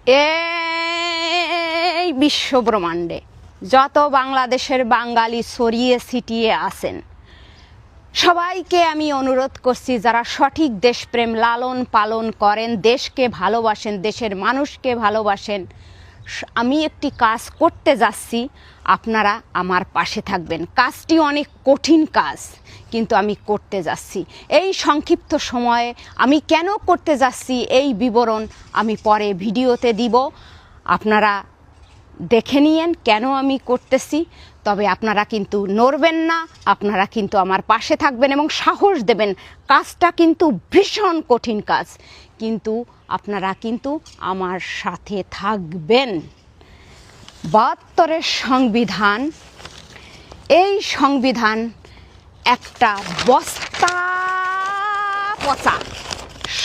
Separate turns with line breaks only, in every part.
এই বিশ্বব্রহ্মাণ্ডে যত বাংলাদেশের বাঙালি ছড়িয়ে ছিটিয়ে আছেন সবাইকে আমি অনুরোধ করছি, যারা সঠিক দেশপ্রেম লালন পালন করেন, দেশকে ভালোবাসেন, দেশের মানুষকে ভালোবাসেন, আমি একটি কাজ করতে যাচ্ছি, আপনারা আমার পাশে থাকবেন। কাজটি অনেক কঠিন কাজ, কিন্তু আমি করতে যাচ্ছি। এই সংক্ষিপ্ত সময়ে আমি কেন করতে যাচ্ছি এই বিবরণ আমি পরে ভিডিওতে দিব, আপনারা দেখে নিয়েন কেন আমি করতেছি। তবে আপনারা কিন্তু নড়বেন না, আপনারা কিন্তু আমার পাশে থাকবেন এবং সাহস দেবেন। কাজটা কিন্তু ভীষণ কঠিন কাজ, কিন্তু আপনারা কিন্তু আমার সাথে থাকবেন। ৭২-এর সংবিধান, এই সংবিধান একটা বস্তা পচা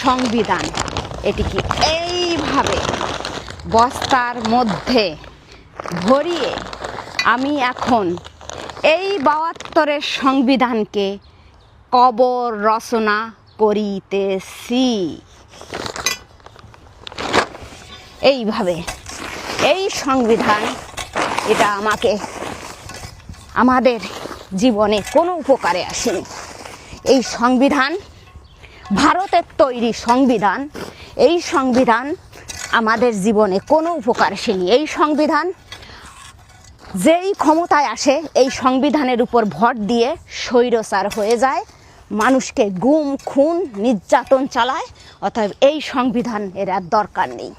সংবিধান। এটিকে এইভাবে বস্তার মধ্যে ভরিয়ে আমি এখন এই ৭২-এর সংবিধানকে কবর রচনা করিতেছি। এইভাবে এই সংবিধান, এটা আমাদের জীবনে কোনো উপকারে আসেনি। এই সংবিধান ভারতের তৈরি সংবিধান, এই সংবিধান আমাদের জীবনে কোনো উপকার আসেনি। এই সংবিধান যেই ক্ষমতায় আসে এই সংবিধানের উপর ভোট দিয়ে স্বৈরাচার হয়ে যায়, মানুষকে গুম খুন নির্যাতন চালায়। অতএব এই সংবিধান এর আর দরকার নেই।